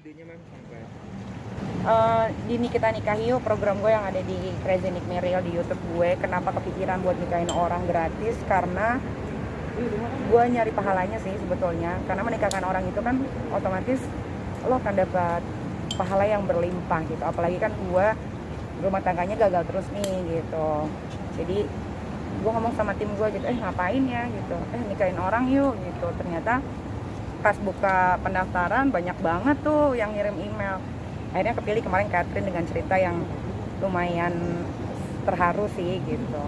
idenya Mem sampai Di Nikita Nikahi Yuk, program gue yang ada di Crazy Nick Meriel di YouTube gue. Kenapa kepikiran buat nikahin orang gratis? Karena gue nyari pahalanya sih sebetulnya. Karena menikahkan orang itu kan otomatis lo akan dapat pahala yang berlimpah gitu. Apalagi kan gue rumah tangganya gagal terus nih gitu. Jadi gue ngomong sama tim gue gitu, ngapain ya gitu, nikahin orang yuk gitu. Ternyata pas buka pendaftaran banyak banget tuh yang ngirim email. Akhirnya kepilih kemarin Catherine dengan cerita yang lumayan terharu sih gitu.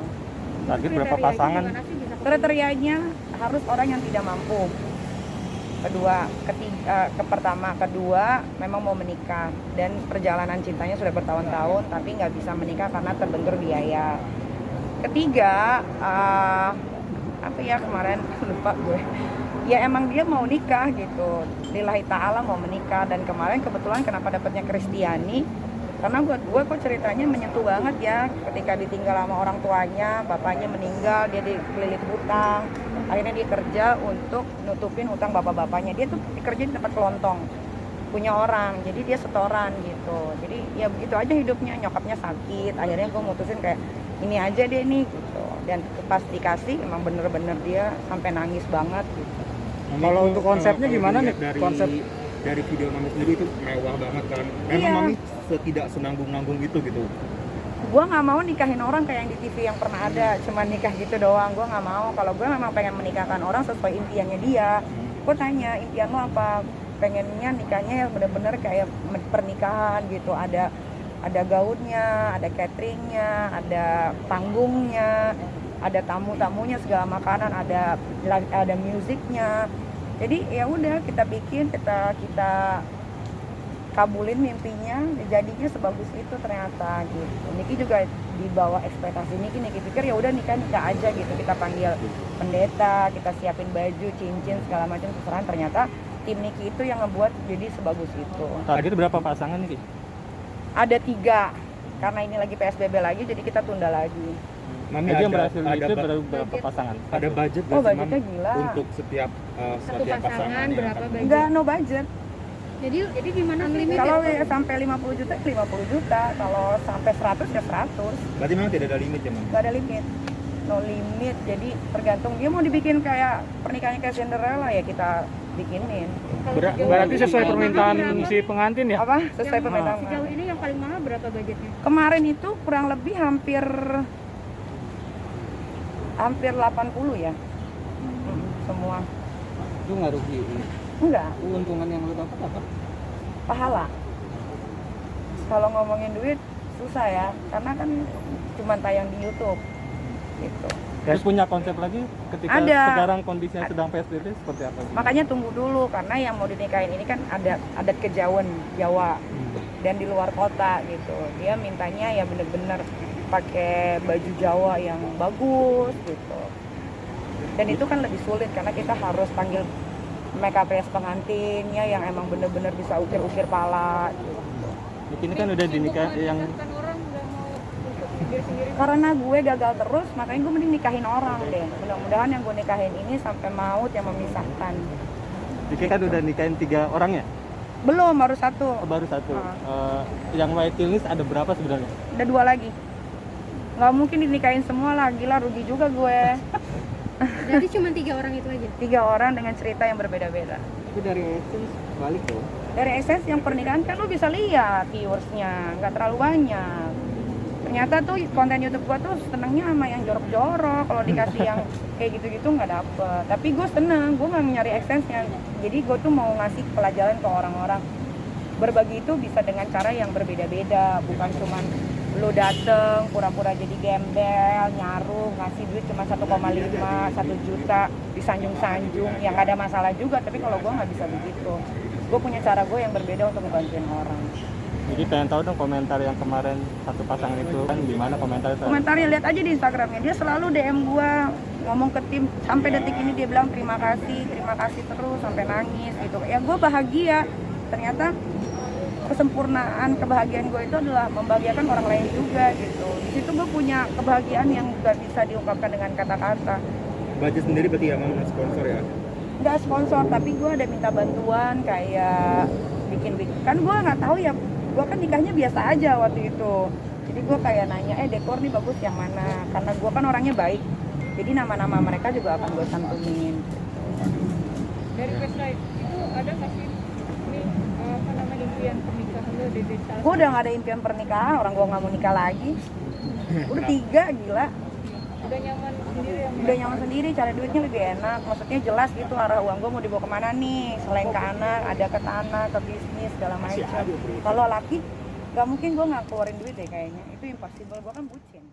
Target berapa pasangan? Kriterianya harus orang yang tidak mampu. Kedua memang mau menikah dan perjalanan cintanya sudah bertahun-tahun tapi nggak bisa menikah karena terbentur biaya. Ketiga, kemarin lupa gue. Ya emang dia mau nikah gitu, lillahi ta'ala mau menikah. Dan kemarin kebetulan kenapa dapetnya Kristiani, karena buat gue kok ceritanya menyentuh banget ya. Ketika ditinggal sama orang tuanya, bapaknya meninggal, dia dikelilit hutang. Akhirnya dia kerja untuk nutupin hutang bapak-bapaknya. Dia tuh kerja di tempat kelontong, punya orang, jadi dia setoran gitu. Jadi ya begitu aja hidupnya, nyokapnya sakit. Akhirnya gue mutusin kayak ini aja deh nih gitu. Dan pas dikasih emang bener-bener dia sampai nangis banget gitu. Kalau untuk konsepnya gimana nih? Konsep dari video Mami sendiri itu mewah banget kan. Memang Iya. Mami tidak senanggung-nanggung gitu. Gue nggak mau nikahin orang kayak yang di TV yang pernah ada, cuman nikah gitu doang. Gue nggak mau. Kalau gue memang pengen menikahkan orang sesuai impiannya dia. Gue tanya, impian lo apa? Pengennya nikahnya yang bener-bener kayak pernikahan gitu. Ada gaunnya, ada cateringnya, ada panggungnya, ada tamu-tamunya, segala makanan, ada musiknya. Jadi ya udah kita bikin, kita kabulin mimpinya, jadinya sebagus itu ternyata gitu. Niki juga dibawa ekspektasi Niki pikir ya udah nikah aja gitu. Kita panggil pendeta, kita siapin baju, cincin, segala macam terserah. Ternyata tim Niki itu yang ngebuat jadi sebagus itu. target berapa pasangan nih? Ada 3, karena ini lagi PSBB lagi, jadi kita tunda lagi. Mami Jadi yang berhasil ada itu berapa pasangan? ada budget Oh, nggak sih, budgetnya Mam, gila. untuk setiap pasangan yang berapa akan- budget? Enggak, no budget. Jadi gimana unlimited? Kalau ya sampai 50 juta, 50 juta. Kalau sampai 100 ya 100. Berarti memang tidak ada limit ya, Mam? Nggak ada limit. No limit. Jadi tergantung dia mau dibikin kayak pernikahannya kayak Cinderella ya kita bikinin. Berarti sesuai permintaan si pengantin ya? Apa? Sesuai permintaan. Sejauh ini yang paling mahal berapa budgetnya? Kemarin itu kurang lebih hampir 80 ya. Semua. Itu nggak rugi. Enggak, Keuntungan yang lu dapat apa? pahala. Kalau ngomongin duit susah ya, karena kan cuma tayang di YouTube gitu. Terus punya konsep lagi ketika Ada. sekarang kondisinya sedang PSBB seperti apa? Makanya tunggu dulu, karena yang mau dinikahin ini kan adat kejawen Jawa dan di luar kota gitu. Dia mintanya ya bener-bener pakai baju Jawa yang bagus gitu. Dan itu kan lebih sulit karena kita harus panggil makeup artist pengantinnya yang emang bener-bener bisa ukir-ukir pala gitu. Ini kan udah dinikah yang Orang nggak mau untuk diri sendiri. Karena gue gagal terus, makanya gue mending nikahin orang deh. Mudah-mudahan yang gue nikahin ini sampai maut yang memisahkan. Diki kan udah nikahin 3 orang ya? Belum, baru 1. Oh, baru 1. Yang waiting list ada berapa sebenarnya? Ada 2 lagi. Nggak mungkin dinikahin semua lah, gila rugi juga gue. Jadi cuma 3 orang itu aja. 3 orang dengan cerita yang berbeda-beda. Tapi dari essence balik dong. Dari esensi yang pernikahan kan lu bisa lihat viewersnya, nggak terlalu banyak. Ternyata tuh konten YouTube gua tuh senengnya sama yang jorok-jorok. Kalau dikasih yang kayak gitu-gitu nggak dapet. Tapi gue seneng, gue nggak nyari esensinya. Jadi gue tuh mau ngasih pelajaran ke orang-orang. Berbagi itu bisa dengan cara yang berbeda-beda, bukan cuman lu dateng pura-pura jadi gembel, nyaru, ngasih duit cuma 1,5, 1 juta, disanjung-sanjung, yang nggak ada masalah juga. Tapi kalau gue nggak bisa begitu. Gue punya cara gue yang berbeda untuk ngebantuin orang. Jadi pengen tahu dong komentar yang kemarin satu pasangan itu kan gimana komentarnya? Komentarnya lihat aja di Instagramnya, dia selalu DM gue, ngomong ke tim, sampai detik ini dia bilang terima kasih terus sampai nangis gitu. Ya gue bahagia. Ternyata kesempurnaan kebahagiaan gue itu adalah membahagiakan orang lain juga gitu. Di situ gue punya kebahagiaan yang gak bisa diungkapkan dengan kata-kata. Budget sendiri berarti ya, Mam, sponsor ya? Nggak sponsor, tapi gue ada minta bantuan kayak kan gue nggak tahu ya, gue kan nikahnya biasa aja waktu itu. Jadi gue kayak nanya, dekor nih bagus yang mana, karena gue kan orangnya baik, jadi nama-nama mereka juga akan gue santumin. Dari website itu ada nggak sih nih apa namanya impian pernikahan lo dari salah Gue udah nggak ada impian pernikahan, orang gue nggak mau nikah lagi. Udah 3, gila. udah nyaman sendiri yang Udah nyaman sendiri, cari duitnya lebih enak. Maksudnya jelas gitu arah uang gue mau dibawa kemana nih, selain ke anak, ada ke tanah, ke bisnis, segala macam. Kalau laki, nggak mungkin gue nggak keluarin duit deh kayaknya. Itu impossible, gue kan bucin.